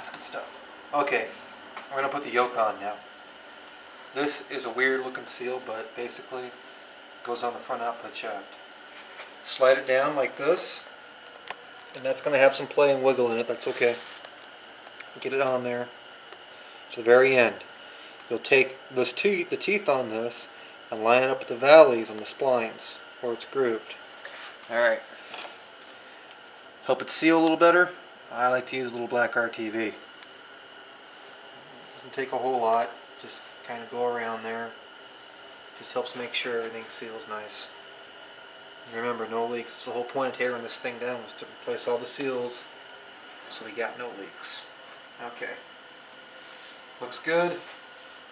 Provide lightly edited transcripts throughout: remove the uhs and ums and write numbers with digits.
That's good stuff. Okay, we're going to put the yoke on now. This is a weird looking seal, but basically it goes on the front output shaft. Slide it down like this, and that's going to have some play and wiggle in it. That's okay. Get it on there to the very end. You'll take this the teeth on this and line it up with the valleys on the splines where it's grooved. Alright. Help it seal a little better, I like to use a little black RTV. Doesn't take a whole lot, just kind of go around there. Just helps make sure everything seals nice. And remember, no leaks. It's the whole point of tearing this thing down, was to replace all the seals so we got no leaks. Okay. Looks good.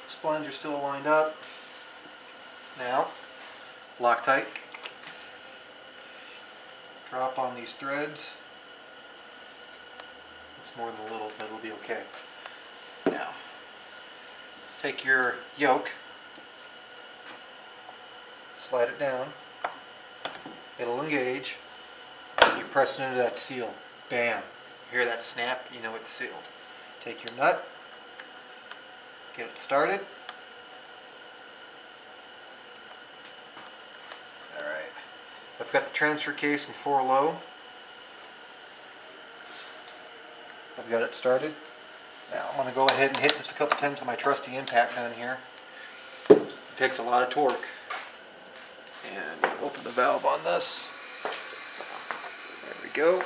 Splines are still lined up. Now, Loctite. Drop on these threads. It's more than a little, but it'll be okay. Now, take your yoke, slide it down, it'll engage, you press it into that seal. Bam! You hear that snap, you know it's sealed. Take your nut, get it started. Alright, I've got the transfer case in 4 low. I've got it started. Now I'm going to go ahead and hit this a couple times with my trusty impact gun here. It takes a lot of torque. And open the valve on this. There we go.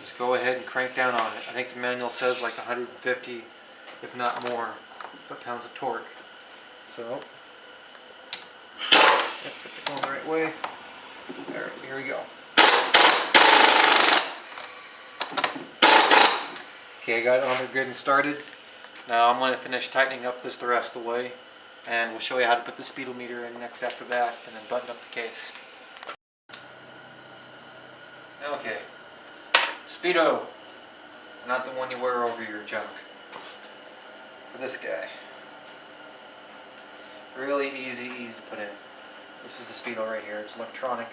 Just go ahead and crank down on it. I think the manual says like 150, if not more, foot-pounds of torque. So, get it going the right way. Alright, here we go. Okay, I got it on there good and started. Now I'm going to finish tightening up this the rest of the way, and we'll show you how to put the speedometer in next after that, and then button up the case. Okay, Speedo, not the one you wear over your junk. For this guy, really easy to put in. This is the Speedo right here. It's electronic.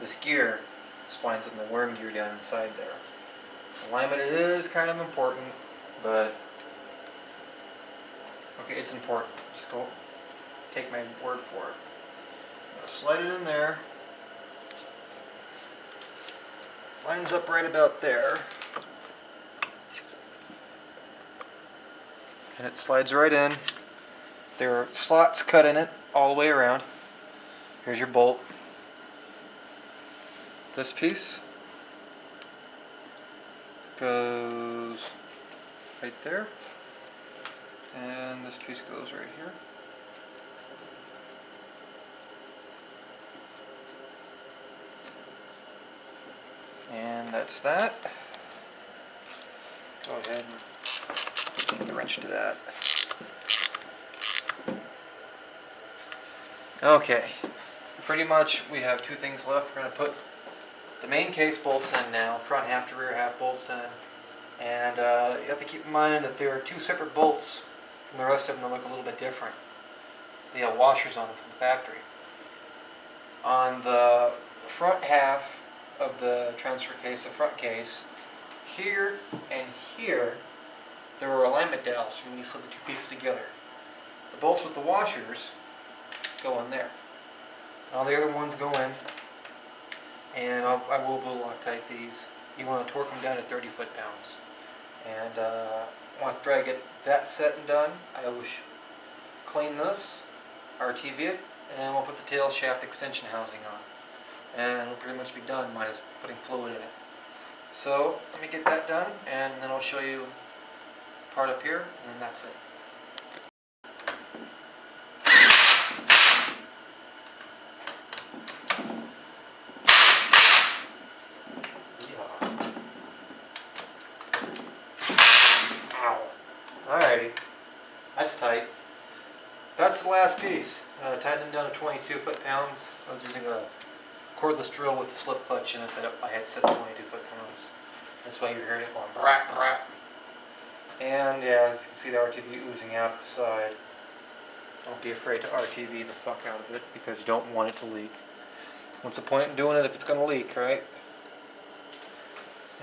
This gear splines in the worm gear down inside there. Alignment is kind of important, but okay, it's important. Just go take my word for it. Now slide it in there. Lines up right about there. And it slides right in. There are slots cut in it all the way around. Here's your bolt. This piece goes right there, and this piece goes right here. And that's that. Go ahead and take the wrench to that. Okay, pretty much we have 2 things left. We're going to put the main case bolts in now, front half to rear half bolts in, and you have to keep in mind that there are 2 separate bolts from the rest of them that look a little bit different. They have washers on them from the factory. On the front half of the transfer case, the front case, here and here, there were alignment dowels when you slid the 2 pieces together. The bolts with the washers go in there. All the other ones go in. And I will Loctite these. You want to torque them down to 30 foot-pounds. And after I get that set and done, I will clean this, RTV it, and we'll put the tail shaft extension housing on. And it'll pretty much be done, minus putting fluid in it. So, let me get that done, and then I'll show you part up here, and then that's it. Alrighty, that's tight. That's the last piece. Tightened them down to 22 foot-pounds. I was using a cordless drill with a slip clutch in it that I had set at 22 foot-pounds. That's why you're hearing it going brak brak. And yeah, as you can see the RTV oozing out the side. Don't be afraid to RTV the fuck out of it because you don't want it to leak. What's the point in doing it if it's going to leak, right?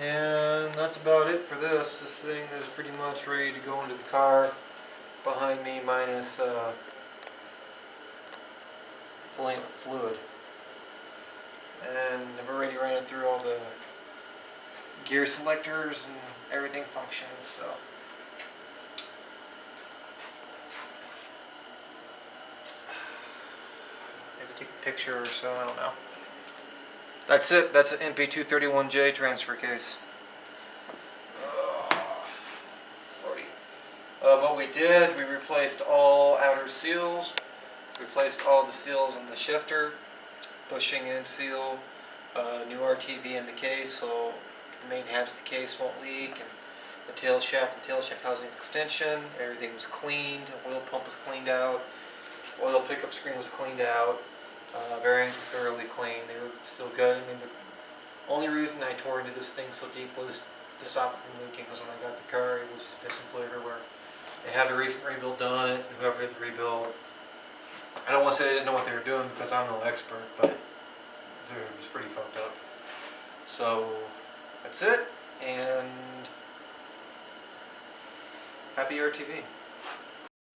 And that's about it for this. This thing is pretty much ready to go into the car behind me, minus fluid. And I've already ran it through all the gear selectors and everything functions, so. Maybe take a picture or so, I don't know. That's it. That's an NP231J transfer case. Lordy. What we did, we replaced all outer seals, replaced all the seals on the shifter, bushing in seal, new RTV in the case so the main halves of the case won't leak, and the tail shaft and tail shaft housing extension, everything was cleaned, the oil pump was cleaned out, oil pickup screen was cleaned out. Bearings were thoroughly clean. They were still good. I mean, the only reason I tore into this thing so deep was to stop it from leaking, because when I got the car, it was just piss and fluid everywhere. They had a recent rebuild done on it, and whoever did the rebuild, I don't want to say they didn't know what they were doing because I'm no expert, but it was pretty fucked up. So, that's it, and happy RTV.